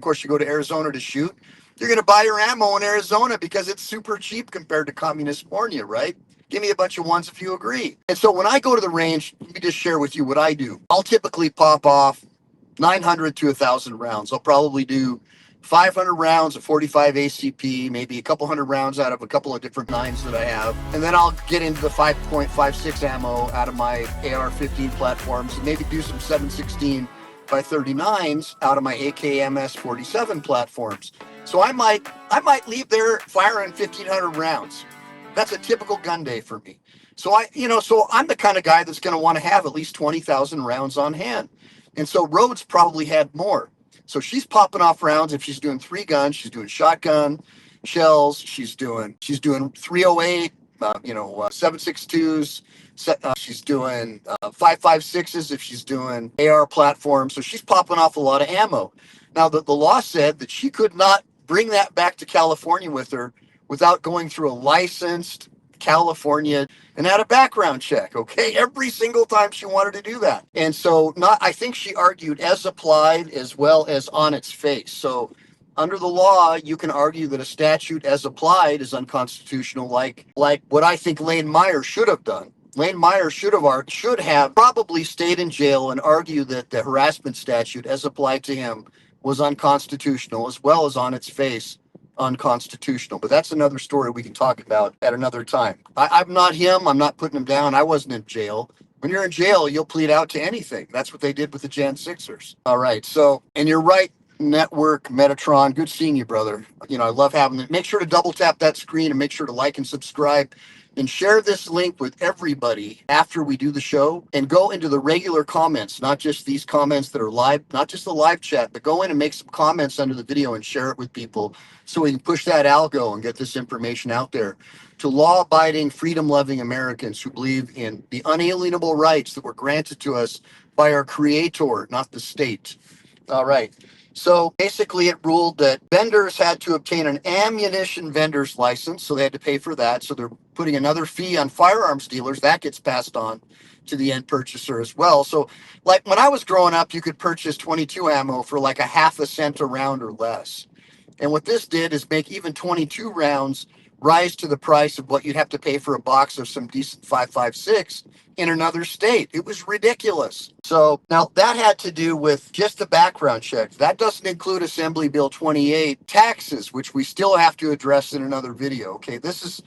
of course, you go to Arizona to shoot, you're going to buy your ammo in Arizona because it's super cheap compared to communist California, right? Give me a bunch of ones if you agree. And so when I go to the range, let me just share with you what I do. I'll typically pop off 900 to 1,000 rounds. I'll probably do 500 rounds of 45 ACP, maybe a couple hundred rounds out of a couple of different nines that I have. And then I'll get into the 5.56 ammo out of my AR-15 platforms and maybe do some 7.16 by 39s out of my AKMS 47 platforms. So I might leave there firing 1,500 rounds. That's a typical gun day for me. So I'm the kind of guy that's going to want to have at least 20,000 rounds on hand. And so Rhodes probably had more. So she's popping off rounds. If she's doing 3 guns, she's doing shotgun shells. She's doing 308, 7.62s. She's doing 5.56s if she's doing AR platforms. So she's popping off a lot of ammo. Now, the law said that she could not bring that back to California with her without going through a licensed California and had a background check, okay? Every single time she wanted to do that. And so I think she argued as applied as well as on its face. So under the law, you can argue that a statute as applied is unconstitutional, like what I think Lane Meyer should have done. Lane Meyer should have probably stayed in jail and argued that the harassment statute as applied to him was unconstitutional as well as on its face unconstitutional. But that's another story we can talk about at another time. I'm not him. I'm not putting him down. I wasn't in jail. When you're in jail, you'll plead out to anything. That's what they did with the Jan 6ers. All right. So, and you're right, Network, Metatron, good seeing you, brother. I love having it. Make sure to double tap that screen and make sure to like and subscribe and share this link with everybody after we do the show, and go into the regular comments, not just these comments that are live, not just the live chat, but go in and make some comments under the video and share it with people so we can push that algo and get this information out there to law-abiding, freedom-loving Americans who believe in the unalienable rights that were granted to us by our creator, not the state. All right. So basically it ruled that vendors had to obtain an ammunition vendor's license, so they had to pay for that. So they're putting another fee on firearms dealers. That gets passed on to the end purchaser as well. So like when I was growing up, you could purchase 22 ammo for like a half a cent a round or less. And what this did is make even 22 rounds rise to the price of what you'd have to pay for a box of some decent 5.56 in another state. It was ridiculous. So now that had to do with just the background check. That doesn't include Assembly Bill 28 taxes, which we still have to address in another video. Okay, this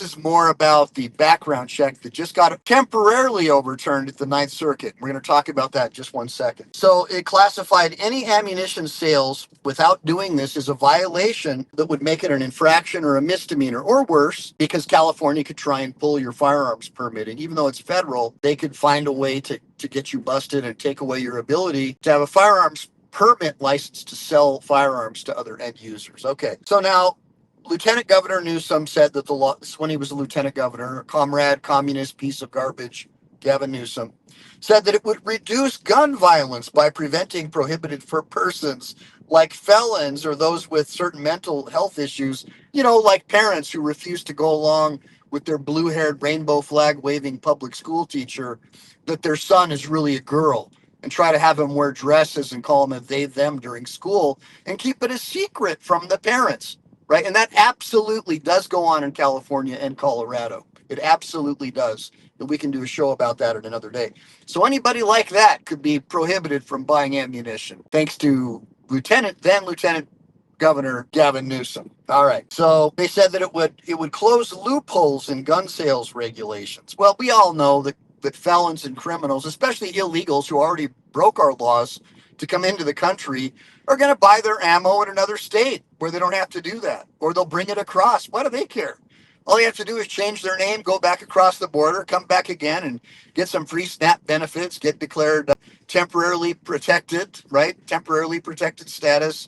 is more about the background check that just got temporarily overturned at the Ninth Circuit. We're going to talk about that in just one second. So it classified any ammunition sales without doing this as a violation that would make it an infraction or a misdemeanor or worse, because California could try and pull your firearms permit. And even though it's federal, they could find a way to get you busted and take away your ability to have a firearms permit license to sell firearms to other end users. Okay, so now Lieutenant Governor Newsom said that the law, when he was a lieutenant governor, a comrade, communist piece of garbage, Gavin Newsom, said that it would reduce gun violence by preventing prohibited for persons like felons or those with certain mental health issues, like parents who refuse to go along with their blue-haired, rainbow flag-waving public school teacher, that their son is really a girl, and try to have him wear dresses and call him a they, them during school and keep it a secret from the parents. Right. And that absolutely does go on in California and Colorado. It absolutely does. And we can do a show about that in another day. So anybody like that could be prohibited from buying ammunition, thanks to then Lieutenant Governor Gavin Newsom. All right. So they said that it would close loopholes in gun sales regulations. Well, we all know that felons and criminals, especially illegals who already broke our laws to come into the country, are going to buy their ammo in another state where they don't have to do that, or they'll bring it across. Why do they care? All they have to do is change their name, go back across the border, come back again, and get some free SNAP benefits, get declared temporarily protected, right? Temporarily protected status,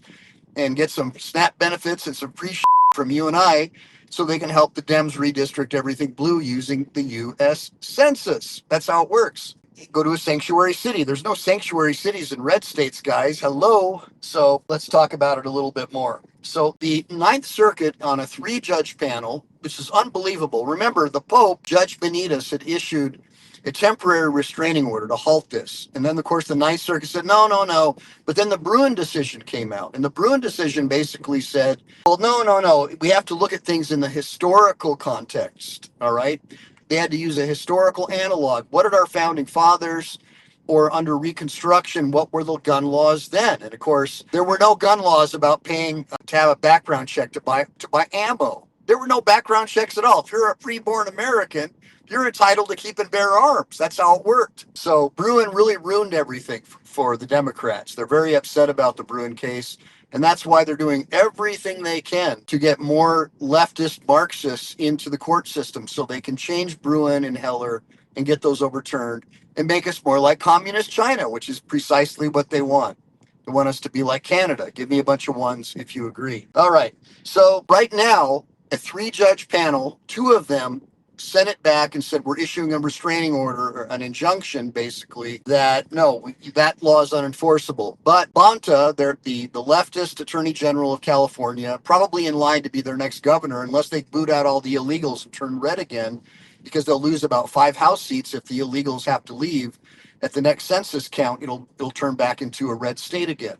and get some SNAP benefits and some free from you and I, so they can help the Dems redistrict everything blue using the U.S. Census. That's how it works. Go to a sanctuary city. There's no sanctuary cities in red states, guys. Hello. So let's talk about it a little bit more. So the Ninth Circuit on a 3-judge panel, which is unbelievable. Remember, the Pope, Judge Benitez, had issued a temporary restraining order to halt this. And then, of course, the Ninth Circuit said, no, no, no. But then the Bruin decision came out. And the Bruin decision basically said, well, no, no, no. We have to look at things in the historical context. All right. They had to use a historical analog. What did our founding fathers, or under Reconstruction, what were the gun laws then? And of course, there were no gun laws about paying to have a background check to buy ammo. There were no background checks at all. If you're a freeborn American, you're entitled to keep and bear arms. That's how it worked. So Bruin really ruined everything for the Democrats. They're very upset about the Bruin case. And that's why they're doing everything they can to get more leftist Marxists into the court system so they can change Bruin and Heller and get those overturned and make us more like communist China, which is precisely what they want. They want us to be like Canada. Give me a bunch of ones if you agree. All right. So right now, a 3-judge panel, 2 of them sent it back and said, we're issuing a restraining order, or an injunction, basically, that no, that law is unenforceable. But Bonta, the leftist attorney general of California, probably in line to be their next governor, unless they boot out all the illegals and turn red again, because they'll lose about 5 House seats if the illegals have to leave. At the next census count, it'll turn back into a red state again.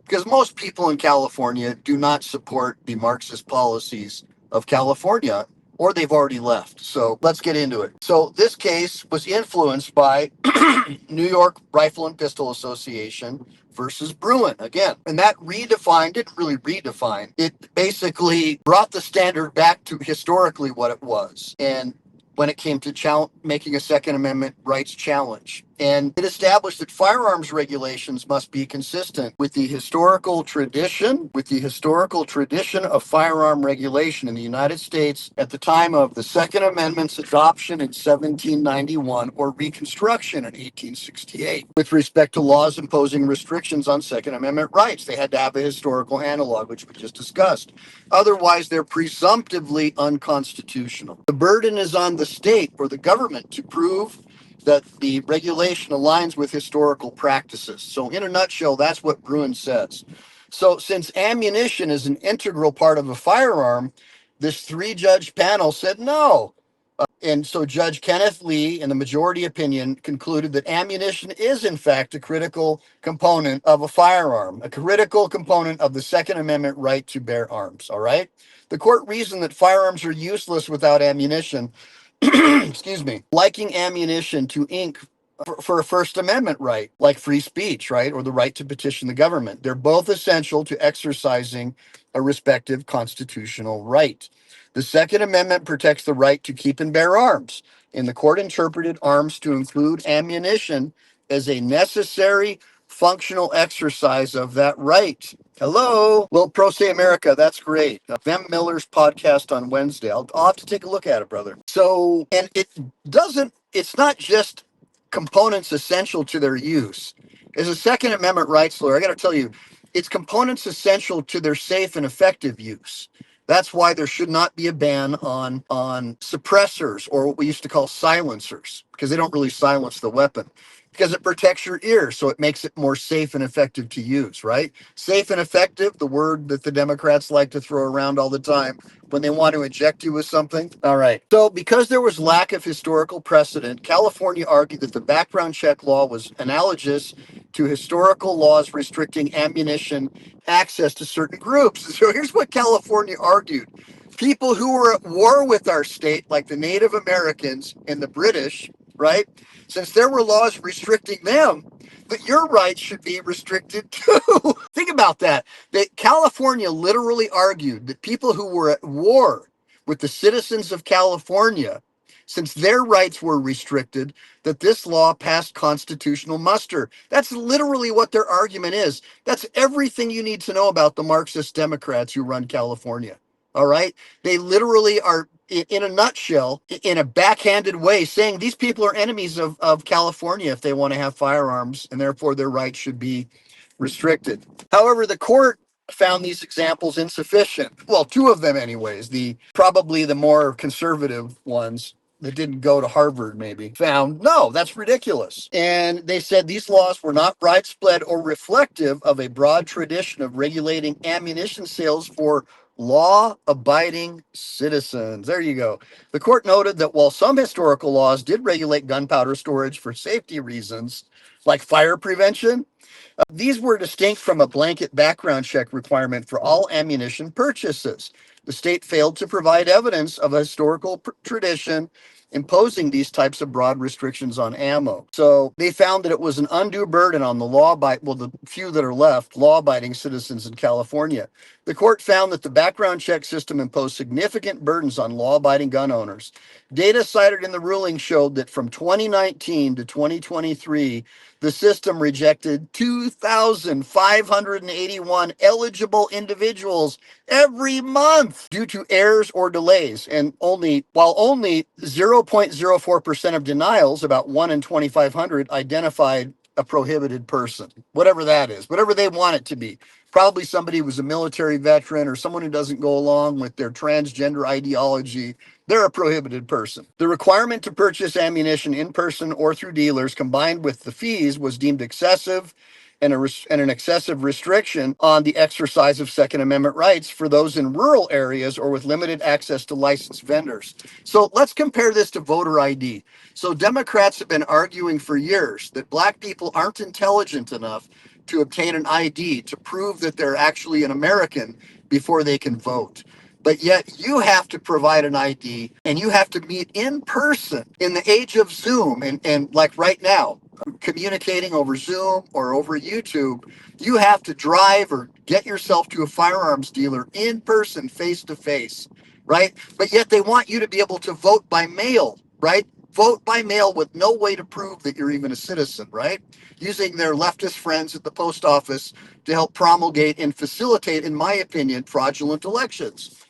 Because most people in California do not support the Marxist policies of California, or they've already left. So let's get into it. So this case was influenced by New York Rifle and Pistol Association versus Bruin again. And that didn't really redefine. It basically brought the standard back to historically what it was. And when it came to making a Second Amendment rights challenge. And it established that firearms regulations must be consistent with the historical tradition of firearm regulation in the United States at the time of the Second Amendment's adoption in 1791 or Reconstruction in 1868. With respect to laws imposing restrictions on Second Amendment rights, they had to have a historical analog, which we just discussed. Otherwise, they're presumptively unconstitutional. The burden is on the state or the government to prove that the regulation aligns with historical practices. So in a nutshell, that's what Bruin says. So since ammunition is an integral part of a firearm, this 3-judge panel said no. And so Judge Kenneth Lee, in the majority opinion, concluded that ammunition is, in fact, a critical component of a firearm, a critical component of the Second Amendment right to bear arms, all right? The court reasoned that firearms are useless without ammunition, excuse me, liking ammunition to ink for a First Amendment right, like free speech, right, or the right to petition the government. They're both essential to exercising a respective constitutional right. The Second Amendment protects the right to keep and bear arms, and the court interpreted arms to include ammunition as a necessary functional exercise of that right. Hello. Well, Pro Se America, that's great. Vem Miller's podcast on Wednesday. I'll have to take a look at it, brother. So, and it's not just components essential to their use. As a Second Amendment rights lawyer, I got to tell you, it's components essential to their safe and effective use. That's why there should not be a ban on suppressors, or what we used to call silencers, because they don't really silence the weapon, because it protects your ear, so it makes it more safe and effective to use, right? Safe and effective, the word that the Democrats like to throw around all the time when they want to inject you with something. All right. So because there was lack of historical precedent, California argued that the background check law was analogous to historical laws restricting ammunition access to certain groups. So here's what California argued. People who were at war with our state, like the Native Americans and the British, right? Since there were laws restricting them, that your rights should be restricted too. Think about that. California literally argued that people who were at war with the citizens of California, since their rights were restricted, that this law passed constitutional muster. That's literally what their argument is. That's everything you need to know about the Marxist Democrats who run California. All right? They literally are, in a nutshell, in a backhanded way, saying these people are enemies of California if they want to have firearms, and therefore their rights should be restricted. However, the court found these examples insufficient. Well, 2 of them anyways. Probably the more conservative ones that didn't go to Harvard maybe found, no, that's ridiculous. And they said these laws were not widespread or reflective of a broad tradition of regulating ammunition sales for law-abiding citizens. There you go. The court noted that while some historical laws did regulate gunpowder storage for safety reasons, like fire prevention, these were distinct from a blanket background check requirement for all ammunition purchases. The state failed to provide evidence of a historical tradition imposing these types of broad restrictions on ammo. So they found that it was an undue burden on the the few that are left, law-abiding citizens in California. The court found that the background check system imposed significant burdens on law-abiding gun owners. Data cited in the ruling showed that from 2019 to 2023, the system rejected 2,581 eligible individuals every month due to errors or delays. And only 0.04% of denials, about 1 in 2,500, identified a prohibited person, whatever that is, whatever they want it to be. Probably somebody who was a military veteran or someone who doesn't go along with their transgender ideology. They're a prohibited person. The requirement to purchase ammunition in person or through dealers combined with the fees was deemed excessive and an excessive restriction on the exercise of Second Amendment rights for those in rural areas or with limited access to licensed vendors. So let's compare this to voter ID. So Democrats have been arguing for years that black people aren't intelligent enough to obtain an ID to prove that they're actually an American before they can vote. But yet you have to provide an ID and you have to meet in person in the age of Zoom and like right now, communicating over Zoom or over YouTube, you have to drive or get yourself to a firearms dealer in person, face to face, right? But yet they want you to be able to vote by mail, right? Vote by mail with no way to prove that you're even a citizen, right? Using their leftist friends at the post office to help promulgate and facilitate, in my opinion, fraudulent elections.